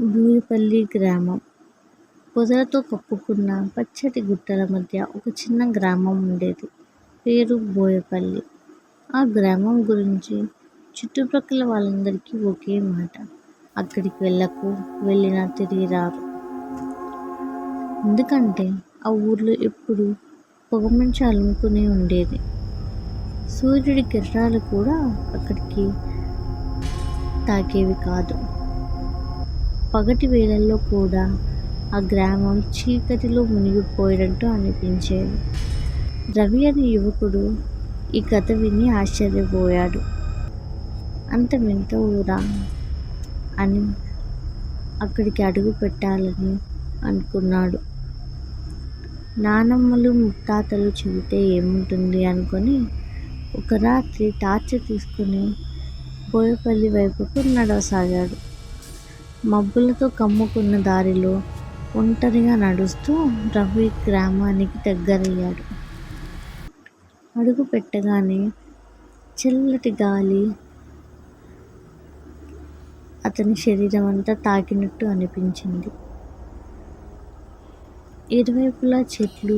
బోయపల్లి గ్రామం. పొదలతో కప్పుకున్న పచ్చటి గుట్టల మధ్య ఒక చిన్న గ్రామం ఉండేది. పేరు బోయపల్లి. ఆ గ్రామం గురించి చుట్టుప్రక్కల వాళ్ళందరికీ ఒకే మాట: అక్కడికి వెళ్ళకు, వెళ్ళినా తిరిగి రారు. ఎందుకంటే ఆ ఊర్లో ఎప్పుడూ పొగమంచు అలుముకునే ఉండేది. సూర్యుడి కిరణాలు కూడా అక్కడికి తాకేవి కాదు. పగటి వేళల్లో కూడా ఆ గ్రామం చీకటిలో మునిగిపోయినట్టు అనిపించేది. రవి అనే యువకుడు ఈ కథ విని ఆశ్చర్యపోయాడు. అంత వింత ఊరా అని అక్కడికి అడుగు పెట్టాలని అనుకున్నాడు. నానమ్మలు ముత్తాతలు చెబితే ఏముంటుంది అనుకొని ఒక రాత్రి టార్చ్ తీసుకుని బోయపల్లి వైపుకు నడవసాగాడు. మబ్బులతో కమ్ముకున్న దారిలో ఒంటరిగా నడుస్తూ రవి గ్రామానికి దగ్గరయ్యాడు. అడుగు పెట్టగానే చల్లటి గాలి అతని శరీరం అంతా తాకినట్టు అనిపించింది. ఇరువైపులా చెట్లు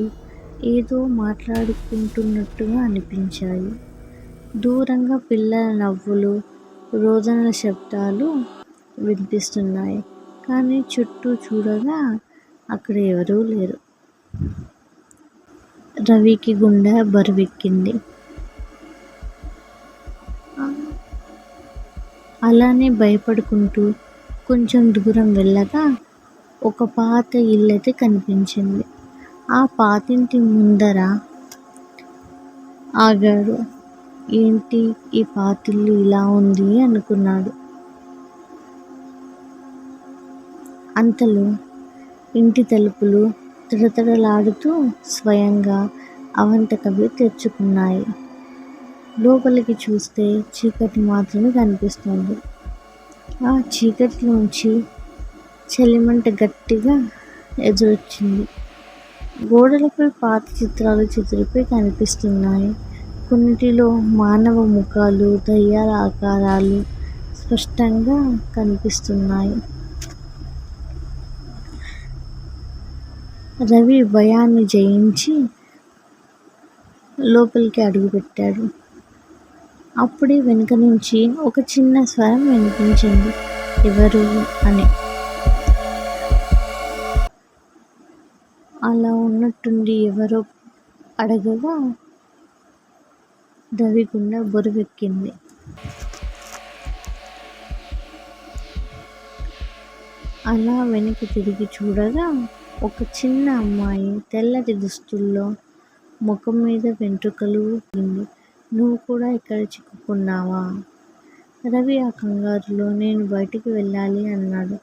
ఏదో మాట్లాడుకుంటున్నట్టుగా అనిపించాయి. దూరంగా పిల్లల నవ్వులు, రోదనల శబ్దాలు వినిపిస్తున్నాయి. కానీ చుట్టూ చూడగా అక్కడ ఎవరూ లేరు. రవికి గుండె బరువెక్కింది. అలానే భయపడుకుంటూ కొంచెం దూరం వెళ్ళగా ఒక పాత ఇల్లైతే కనిపించింది. ఆ పాతింటి ముందర ఆగాడు. ఏంటి ఈ పాతిల్లు ఇలా ఉంది అనుకున్నాడు. అంతలో ఇంటి తలుపులు తడతడలాడుతూ స్వయంగా అవంతకవే తెరుచుకున్నాయి. లోపలికి చూస్తే చీకటి మాత్రమే కనిపిస్తుంది. ఆ చీకటిలోంచి చలిమంట గట్టిగా ఎదురొచ్చింది. గోడలపై పాత చిత్రాలు చెదిరిపోయి కనిపిస్తున్నాయి. కొన్నిటిలో మానవ ముఖాలు, దయ్యాల ఆకారాలు స్పష్టంగా కనిపిస్తున్నాయి. రవి భయాన్ని జయించి లోపలికి అడుగుపెట్టాడు. అప్పుడే వెనుక నుంచి ఒక చిన్న స్వరం వినిపించింది, ఎవరు అని. అలా ఉన్నట్టుండి ఎవరో అడగగా రవి గుండె బరువెక్కింది. అలా వెనక్కి తిరిగి చూడగా ఒక చిన్న అమ్మాయి తెల్లటి దుస్తుల్లో, ముఖం మీద వెంట్రుకలు ఉంది. నువ్వు కూడా ఇక్కడ చిక్కుకున్నావా? రవి ఆ కంగారులో నేను బయటికి వెళ్ళాలి అన్నాడు.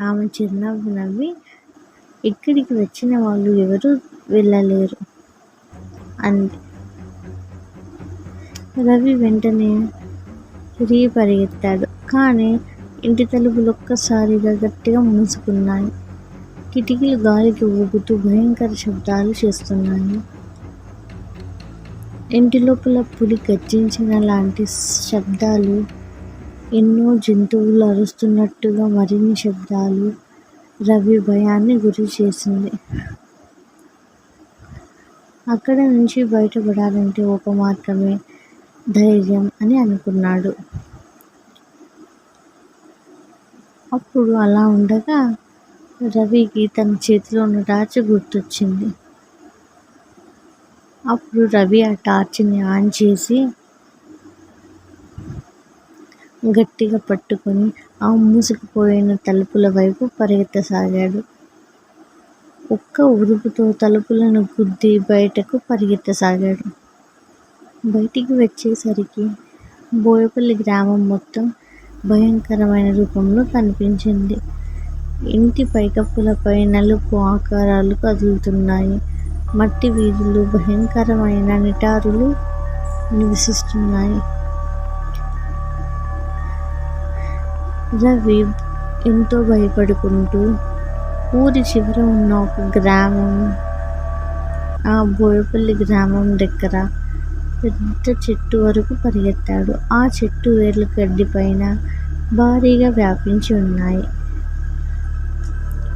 ఆమె చిరునవ్వు నవ్వి, ఇక్కడికి వచ్చిన వాళ్ళు ఎవరూ వెళ్ళలేరు అంది. రవి వెంటనే తిరిగి పరిగెత్తాడు. కానీ ఇంటి తలుపులు ఒక్కసారిగా గట్టిగా మూసుకున్నాయి. కిటికీలు గాలికి ఊగుతూ భయంకర శబ్దాలు చేస్తున్నాయి. ఇంటి లోపల పులి గర్జించిన లాంటి శబ్దాలు, ఎన్నో జంతువులు అరుస్తున్నట్టుగా మరిన్ని శబ్దాలు రవి భయాన్ని గురి చేసింది. అక్కడ నుంచి బయటపడాలంటే ఒక మార్గమే ధైర్యం అని అనుకున్నాడు. అప్పుడు అలా ఉండగా రవికి తన చేతిలో ఉన్న టార్చ్ గుర్తొచ్చింది. అప్పుడు రవి ఆ టార్చ్ని ఆన్ చేసి గట్టిగా పట్టుకొని ఆ మూసుకుపోయిన తలుపుల వైపు పరిగెత్తసాగాడు. ఒక్క ఉరుపుతో తలుపులను గుద్ది బయటకు పరిగెత్తసాగాడు. బయటికి వచ్చేసరికి బోయపల్లి గ్రామం మొత్తం భయంకరమైన రూపంలో కనిపించింది. ఇంటి పైకప్పులపై నలుపు ఆకారాలు కదులుతున్నాయి. మట్టి వీధులు భయంకరమైన నిటారులు నివసిస్తున్నాయి. రవి ఎంతో భయపడుకుంటూ ఊరి చివర ఉన్న ఒక గ్రామం, ఆ బోయపల్లి గ్రామం దగ్గర పెద్ద చెట్టు వరకు పరిగెత్తాడు. ఆ చెట్టు వేర్లు గడ్డిపైన భారీగా వ్యాపించి ఉన్నాయి.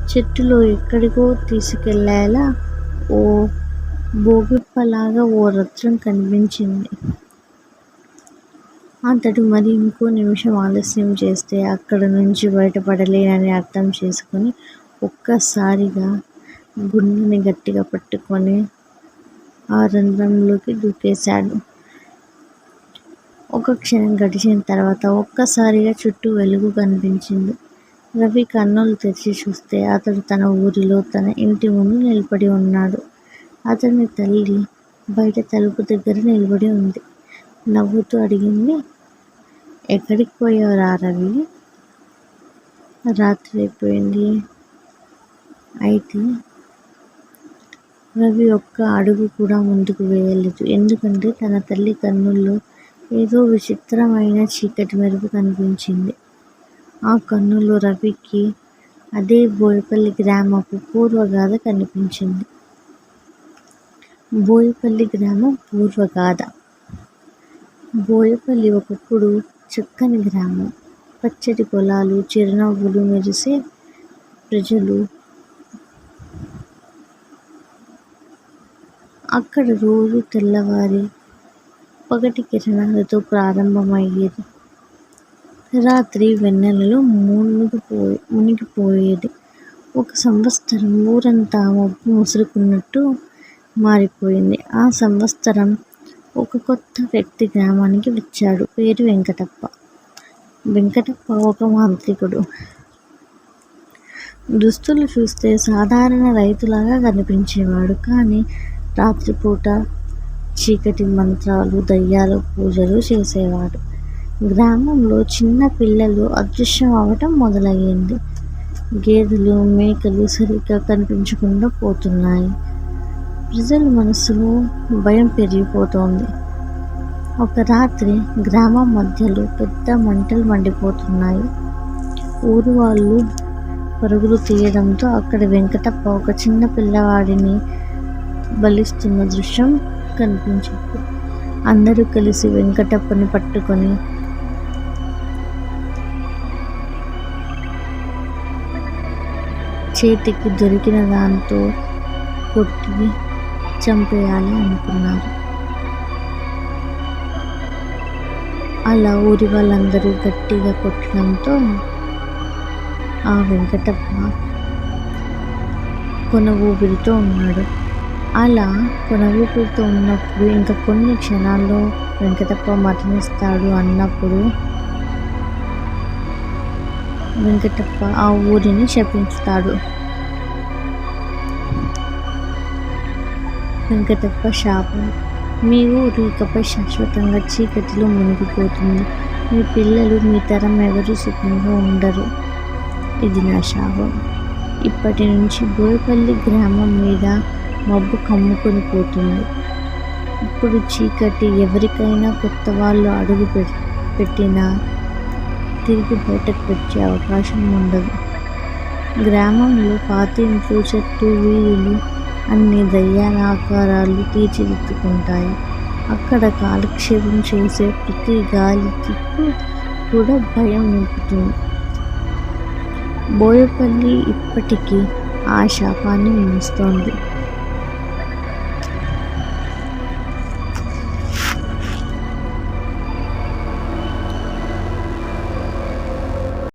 చెట్టులో ఎక్కడికో తీసుకెళ్లేలా ఓ బోగిప్పలాగా ఓ రత్నం కనిపించింది. అతడు మరి ఇంకో నిమిషం ఆలస్యం చేస్తే అక్కడి నుంచి బయటపడలేనని అర్థం చేసుకుని ఒక్కసారిగా గుండెని గట్టిగా పట్టుకొని ఆ రంధ్రంలోకి దూకేశాడు. ఒక క్షణం గడిచిన తర్వాత ఒక్కసారిగా చుట్టూ వెలుగు కనిపించింది. రవి కన్నులు తెరిచి చూస్తే అతడు తన ఊరిలో తన ఇంటి ముందు నిలబడి ఉన్నాడు. అతని తల్లి బయట తలుపు దగ్గర నిలబడి ఉంది. నవ్వుతూ అడిగింది, ఎక్కడికి పోయావురా రవి? రాత్రి అయిపోయింది. అయితే రవి ఒక్క అడుగు కూడా ముందుకు వేయలేదు. ఎందుకంటే తన తల్లి కన్నుల్లో ఏదో విచిత్రమైన చీకటి మెరుపు కనిపించింది. ఆ కన్నుల్లో రవికి అదే బోయపల్లి గ్రామపు పూర్వగాథ కనిపించింది. బోయపల్లి గ్రామం పూర్వగాథ. బోయపల్లి ఒకప్పుడు చక్కని గ్రామం. పచ్చటి పొలాలు, చిరునవ్వులు మెరిసే ప్రజలు. అక్కడ రోజు తెల్లవారి పగటి కిరణాలతో ప్రారంభమయ్యేది. రాత్రి వెన్నెలలో మునిగిపోయేది. ఒక సంవత్సరం ఊరంతా మబ్బు ముసురుకున్నట్టు మారిపోయింది. ఆ సంవత్సరం ఒక కొత్త వ్యక్తి గ్రామానికి వచ్చాడు. పేరు వెంకటప్ప. వెంకటప్ప ఒక మాంత్రికుడు. దుస్తులు చూస్తే సాధారణ రైతులాగా కనిపించేవాడు. కానీ రాత్రిపూట చీకటి మంత్రాలు, దయ్యాల పూజలు చేసేవాడు. గ్రామంలో చిన్న పిల్లలు అదృశ్యం అవటం మొదలయ్యింది. గేదెలు, మేకలు సరిగ్గా కనిపించకుండా పోతున్నాయి. ప్రజల మనసులో భయం పెరిగిపోతోంది. ఒక రాత్రి గ్రామం మధ్యలో పెద్ద మంటలు మండిపోతున్నాయి. ఊరు వాళ్ళు పరుగులు తీయడంతో అక్కడ వెంకటప్ప ఒక చిన్న పిల్లవాడిని బలిస్తున్న దృశ్యం కనిపించింది. అందరూ కలిసి వెంకటప్పని పట్టుకొని చేతికి దొరికిన దాంతో కొట్టి చంపేయాలి అనుకున్నారు. అలా ఊరి వాళ్ళందరూ గట్టిగా కొట్టడంతో ఆ వెంకటప్ప కొన ఊపిరితో ఉన్నాడు. అలా కొన ఊపిరితో ఉన్నప్పుడు ఇంకా కొన్ని క్షణాల్లో వెంకటప్ప మరణిస్తాడు అన్నప్పుడు వెంకటప్ప ఆ ఊరిని శపించుతాడు. వెంకటప్ప శాపం, మీ ఊరు ఇకపై శాశ్వతంగా చీకటిలో మునిగిపోతుంది. మీ పిల్లలు, మీ తరం ఎవరు సుఖంగా ఉండరు. ఇది నా శాపం. ఇప్పటి నుంచి బోయపల్లి గ్రామం మీద మబ్బు కమ్ముకొని పోతుంది. ఇప్పుడు చీకటి ఎవరికైనా కొత్త వాళ్ళు అడుగు పెట్టినా తిరిగి బయటకు వచ్చే అవకాశం ఉండదు. గ్రామంలో పాతింట్లు, చెట్లు, వీధులు అన్ని దయ్యాల ఆకారాలు తీర్చిదిద్దుకుంటాయి. అక్కడ కాలక్షేపం చేసే ప్రతి గాలి తిప్పు కూడా భయం నింపుతుంది. బోయపల్లి ఇప్పటికీ ఆ శాపాన్ని మోస్తోంది.